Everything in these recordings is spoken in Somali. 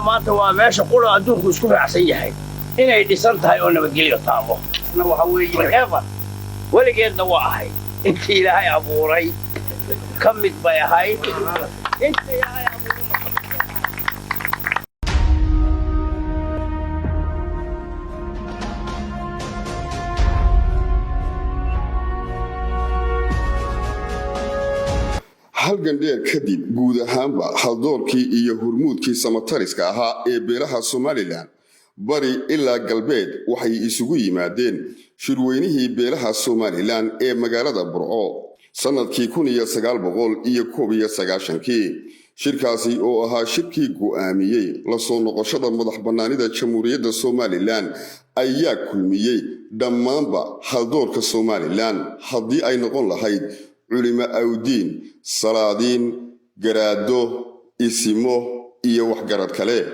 maanta waa meesha qura adduunku isku raacsan yahay inay dhisan tahay oo nabadgelyo taabo waxa weeye heaven weligeedna waa ahay intii ilaahay abuuray ka mid bay ahayd intii ilaahay abuuray halgan dheer kadib guud ahaanba haldoorkii iyo hurmuudkii samatariska ahaa ee beelaha Somaliland bari ilaa galbeed waxay isugu yimaadeen shirweynihii beelaha Somaliland ee magaalada Burco sanadkii 1991 shirkaasi oo ahaa shirkii go'aamiyay la soo noqoshada madax bannaanida Jamhuuriyadda Somaliland ayaa kulmiyay dhammaanba haldoorka Somaliland haddii ay noqon lahayd علماء أودين صلادين جرادو إسمه إيه وحجرات كله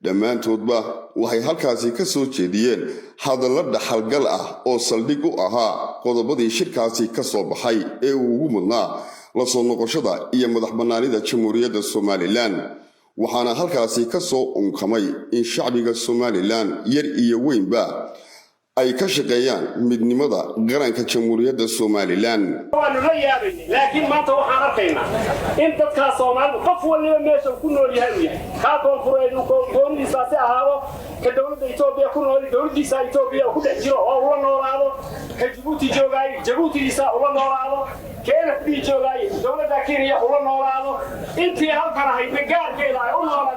دمان توضبه وهي هالكاسي كسوت شديين هذا اللرد حلقة أو صلدقو أها قضبضي شركاسي كسب حي إيه ومنا لصون قشطة إيه مدح بنانيدا جمهورية الصوماليلاند وحنا هالكاسي كسو أمكمي إن شعبي الصوماليلاند يرئي وين با أي كشقيان من مدى قرانك جمهورية الصوماليلاند. لكن ما توقع ركينا. أنت كصومال قفوا اللي ماشوا كنا لهذه. كاتون فريد وكون لساسة هذا كدولة إثيوبيا كنا دولة لسا إثيوبيا وكل جرا الله نورانو كجبوتي جوجاي جبوتي لسا الله نورانو كيف في جوجاي دولة كينيا الله نورانو أنت هالكنا هاي بجار كذا الله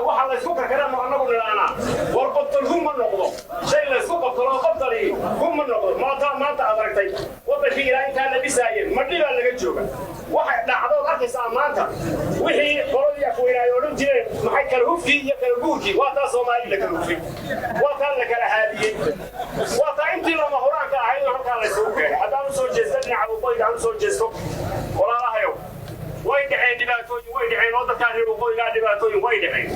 وحلا يسوق كلام أنا أقول أنا والقطر هم النقطة شيء لا يسوق القطر قطري هم النقطة ما تعرفتي وبفي لا أنت نبي ساير ما تقدر لك تشوفه واحد لحظة أخي سامانته وهي قرودي أخويا يقولون جي ما حكلوه في يكلوكي واتا صومالي لكلوكي واتا لك الهادي واتا أنت لما هراك عين هراك على يسوق هذا نسوي جزء على وطي عن نسوي جزء ولا لا هيو وين دحين دباتوين وين دحين وضع كان يروقون قاعد دباتوين وين دحين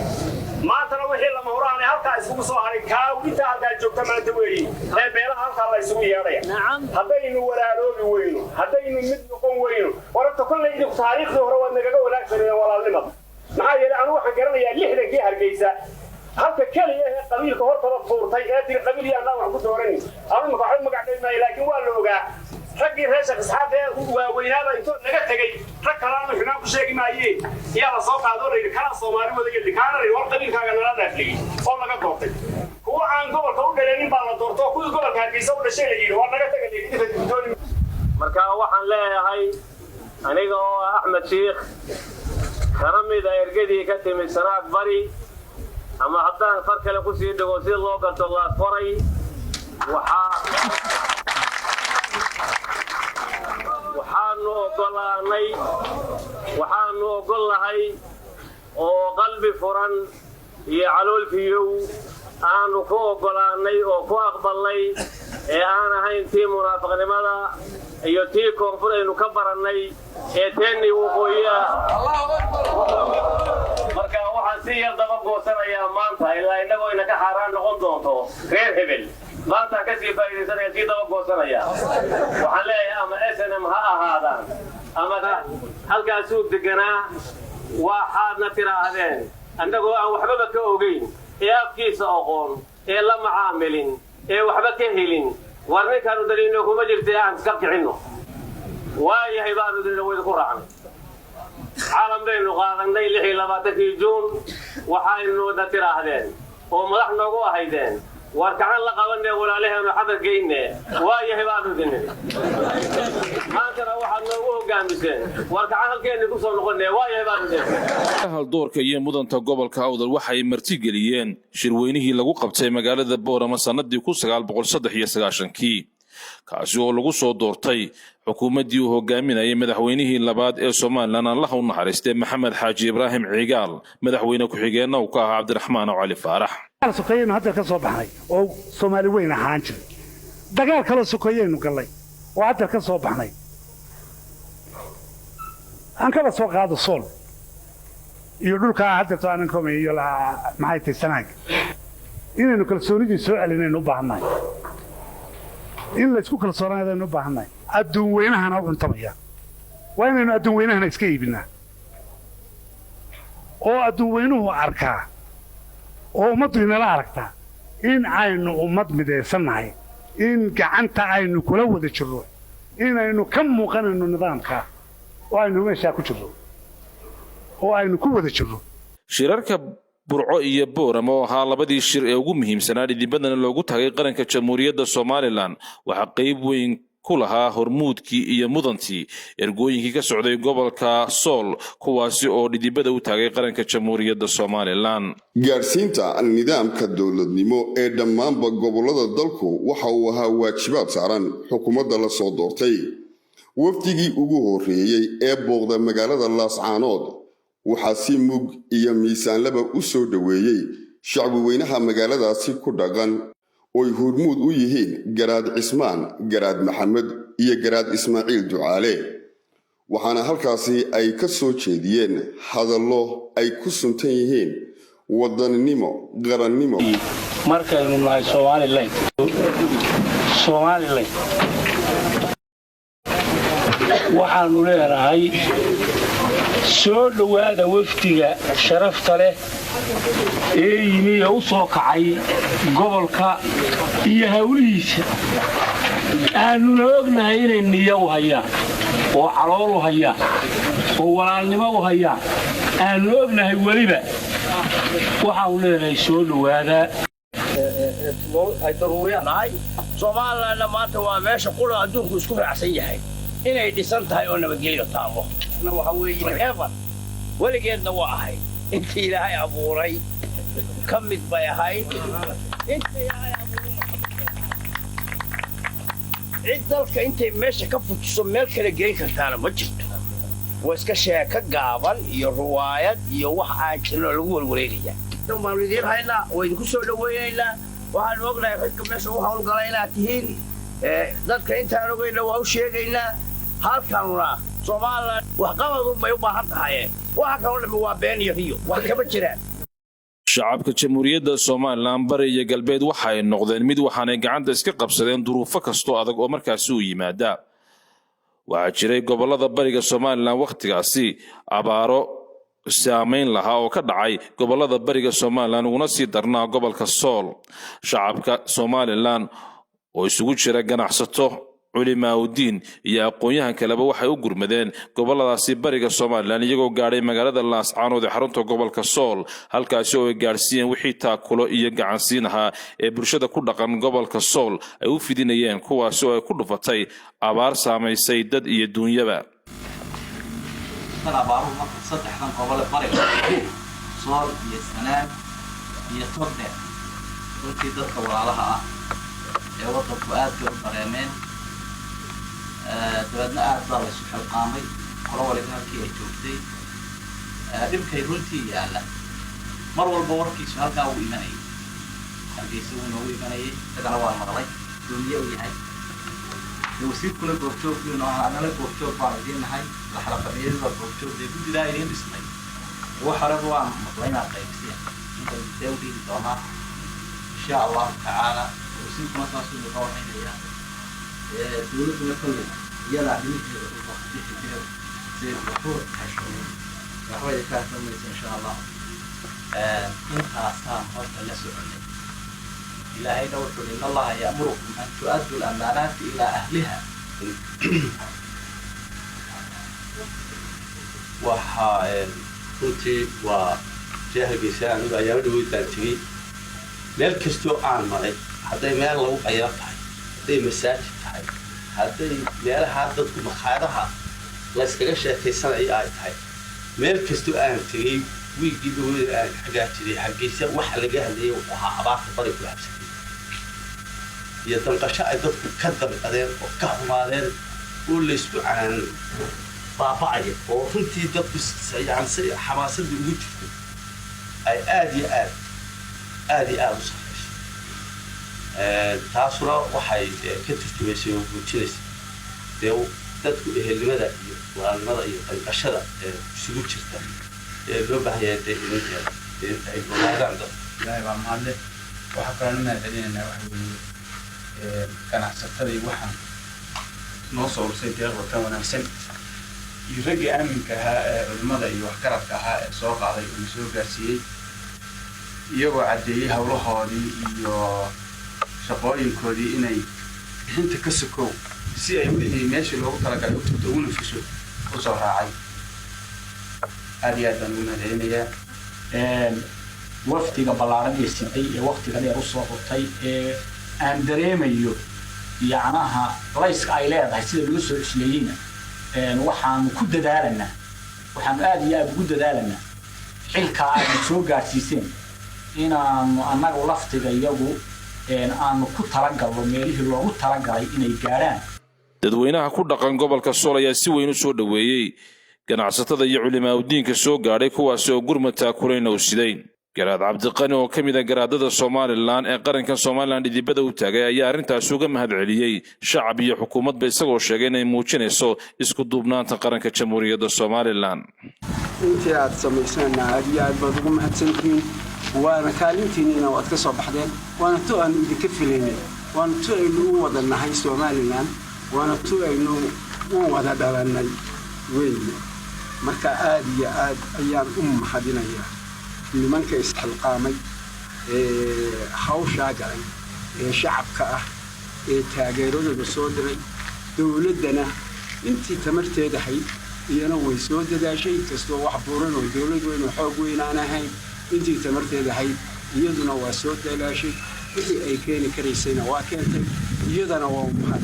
ما ترى وحيل لما هراني هالكا يسوق صهري كاويتا هالكا جوك ما تبوي لا بيلا هالكا الله يسوق ياريا نعم هذا إنه ولا لوبي وينه هذا إنه مد يقوم وينه ورد كل اللي تاريخ ظهر والنجا ولا أكثر ولا لما معايا أنا واحد قرر يا اللي حدا جه هالجيزة هالكا كل قبيل كهور طلب فور تيجي قبيل يا الله وعبود ورني أنا ما قاعد ما لكن ولا لوجا رجل هذا أصحابه وينالا يتو نجتكي ركلان وحنا كشيء ما يجي يلا صوت هذول اللي كان صومالي وذي اللي كان الورد اللي كان لا دخلي والله قطعت هو عن قبل كون قلني بالدورتو كل قبل كان بيسوي الشيء اللي هو نجتكي marka waxaan leeyahay aniga oo Axmed Sheikh karamida ergadii ka timid sanaad bari ama haddaan far kale ku sii dhago si loo garto la faray waxaanu ogolahay oo qalbi furan iyo calool fiyow aanu ku ogolaanay oo ku aqbalnay ee aan ahayn tii munaafiqnimada iyo tii koonfur aynu ka barannay ee teennii waqooyiga marka waxaan si yar daba goosanayaa maanta ilaa innagoo inaka xaaraan noqon doonto reer hebel maanta ka sii faa'iidaysanaya sii daba goosanaya waxaan leeyahay ama SNM ha ahaadaan ama halkaasuu deganaa waxaadna tiraahdeen annagoo aan waxbaba ka ogeyn ee afkiisa aqoon ee la macaamilin ee waxba ka helin war ninkaanu daliino kuma jirtay aan iska kicinno waayahay baanu daliino wayda ku raacnay caalam baynu qaadanay 26 juun waxaynu wada tiraahdeen oo madax noogu ahaydeen واركعان لقبنا ولا لها نحضر جينا وايه بعض الدنيا ما ترى واحد نوعه جامسين واركعان الكين يكسر نقولنا وايه بعض الدنيا haldoorka iyo mudanta gobolka Awdal waxay marti geliyeen shirweynihii lagu qabtay magaalada Boorama sanadii 1993 kaasi oo lagu soo doortay xukuumadii uu hogaaminayay madaxweynihii labaad ee Soomaaliland Allah u naxariistay Maxamed Xaaji Ibraahim Cigaal madaxweyne ku xigeenna uu ka ahaa Cabdiraxmaan Cali Faarax سكينو هذا كسب حي أو سومالي وين حانج دقال كلا سكينو قلي وهذا كسب حي أنك بس وقع هذا الصول يقول كهذا تانكم يلا معي تسناك إنه كل سوني سؤال إنه نبهنا إن لا تكون كل صورة هذا نبهنا adduun weynahana u cuntamaya waa inaynu adduun weynahana iska iibinaa oo adduun weynuhu arkaa oo ummaddu inala aragtaa in aynu ummad midaysannahay in gacanta aynu kula wada jirro inaynu ka muuqanayno nidaamka oo aynu meeshaa ku jirro oo aynu ku wada jirro shirarka burco iyo boorama oo ahaa labadii shir ee ugu muhiimsanaa dhidibadana loogu tagay qaranka jamhuuriyadda Somaliland waxa qayb weyn ku lahaa hormuudkii iyo mudantii ergooyinkii ka socday gobolka Sool kuwaasi oo dhidibada u tagay qaranka jamhuuriyadda Somaliland gaarsiinta nidaamka dawladnimo ee dhammaanba gobolada dalku waxa uu ahaa waajibaad saaran xukuumadda la soo doortay wafdigii ugu horeeyay ee booqda magaalada Laascaanood waxaa si mug iyo miisaan laba u soo dhaweeyay shacbi weynaha magaaladaasi ku dhaqan oo ay hormuud u yihiin garaad Cismaan garaad Maxamed iyo garaad Ismaaciil Ducaale waxaana halkaasi ay ka soo jeediyeen hadallo ay ku suntan yihiin wadannimo qarannimo markaynu nahay Somaliland waxaanu leeyahay soo dhawaada wafdiga sharafta leh ee yimi u soo kacay gobolka iyo hawlihiisa aanu ognahay inay niyo u hayaan oo calool u hayaan oo walaalnimo u hayaan aanu ognahay waliba waxaanu leeyahay soo dhawaada ay daruuriyanahay Soomaaliland maanta waa meesha qura adduunku isku raacsan yahay inay dhisan tahay oo nabadgelyo taalo waxa weeye heaven weligeedna waa ahay intii ilaahay abuuray ka mid bay ahayd intii ilaahay cid dalka intay meesha ka fujiso meel kale geyn kartaana ma jirto waa iska sheeko gaaban iyo ruwaayad iyo wax aan jirno lagu walwaleynaya dhammaan idiin haynaa waa idinku soo dhaweynaynaa waxaan ognahay ragga meesha u hawlgalay inaad tihiin dadka intaan ogeyna waa u sheegaynaa halkanuna Somaliland wax qabadu bay u baahan tahay waxa kaloo dhamma waa been iyo riyo wax kaba jiraan shacabka jamhuuriyadda Somaliland bari iyo galbeed waxay noqdeen mid waxaanay gacanta iska qabsadeen duruufo kasto adag oo markaas u yimaada waxa jiray gobolada bariga Somaliland waqtigaasi abaaro saameyn lahaa oo ka dhacay gobolada bariga Somaliland una sii darnaa gobolka Sool shacabka Somaliland oo isugu jira ganacsato culimaadudiin iyo aqoonyahan kaleba waxay u gurmadeen goboladaasi bariga Somaliland iyagoo gaaray magaalada Laascaanood ee xarunta gobolka Sool halkaas oo ay gaarsiiyeen wixii taakulo iyo gacansiin ahaa ee bulshada ku dhaqan gobolka Sool ay u fidinayeen kuwaas oo ay ku dhufatay abaar saameysay dad iyo duunyaba abaaruhu marka saddexdan gobol bariga Sool iyo Sanaag iyo Togdheer runtii dadka walaalaha ah ee waddanku aad u dareemeen dabadna aad baa la isu xilqaamay qolo waliba halkii ay joogtay dhibkay runtii yaalla mar walba warkiisu halkaa uu imanayay halkiisa uu noogu imanayay isagana waa maqlay duuniye u yahay wasiirkuna goobjoogkiinu anala goobjoog baan idiin nahay laxlaqabeeyada goobjoogda guddidaa idiin dhisnay wax horeba waan maqlay inaad qaybsiya inta dee u dhihi doonaa insha allahu tacaala wasiirkuna saasuu nooga waxaynayaa dowladuna kolley iyadaa dhiminteeda u bixi jira si wuxuu kashay waxbay ka samaysa insha allah intaasaan horta la soconay إلهينا وحول إن الله يأمركم أن تؤدوا الأمانات إلى أهلها وحا كنتي وجاه بيسان وأيام دوي تانتي ميل كستو عن مري حتى ميل لو غيرت هاي حتى مساجد هاي حتى ميل حددكم مخارها لا استغشى في سنة أي هاي ميل كستو عن تري ويجيبوا حاجات دي حقيسة وحلقة اللي وحابات طريق لابسة يتنقش أيضا كذب قدير وكهمالين واللي يسبع عن بابعي وفنتي دبس يعني سريع حماسة بوجهه أي آدي صحيح تاسورا وحي كتفت بيسي وجلس ديو تدكو إيه المدى والمدى القشرة سلوك شرطة لو بحياة هذا عنده لا يبقى معلق وحكرا لنا الذين كان عسكري وحن نوصل سيدي غلطة ونحسن يرجع أمنك المدى يوحكرك سوق على المسؤول قاسي يجوا عديه هوله هذه شقاين كودي إني أنت كسكو سي أي ماشي لو ترى قالوا تقولون في شو وصار عاي هذه أدنى هنا وقتي قبل عربي السنتي وقتي قال يرصوا قطي أندريميو يعناها رئيس عائلات هيصير لوسو إسليين وحن كود دارنا وحن آدي أبو كود دارنا حلك عاد سوق عسيسين هنا أنا ولفت جيبو أنا كود ترجع وميريه لو كود ترجع إني جاران dadweynaha ku dhaqan gobolka Sool ayaa si weyn u soo dhaweeyay ganacsatada iyo culimada diinka soo gaaray kuwaas oo gurmata kuleyna u sidayn garaad Cabdiqani oo kamid ah garaadada Soomaaliland ee qaranka Soomaaliland dibadda u taagay ayaa arintaas uga mahadceliyay shacab iyo xukuumadba isagoo sheegay inay muujinayso isku duubnaanta qaranka Jamhuuriyadda Soomaaliland intii aad samaysaan aad baad ugu mahadsantihiin waana kaalintiina waad ka soo baxdeen waana to aan idinka filaynay waana to ay ugu wadanahay Soomaaliland waana to ay ugu wada dhalanay weyn marka aad iyo aad ayaan u mahadinayaa nimanka isxilqaamay hawsha galay shacabka ah taageeradooda soo diray dawladana intii tamarteeda ahayd iyana way soo dadaashay kastoo wax buuran oo dawlad weyn oo xoog weyn aan ahayn intii tamarteeda ahayd iyaduna waa soo dadaashay wixii ay keeni karaysayna waa keentay iyadana waa mahad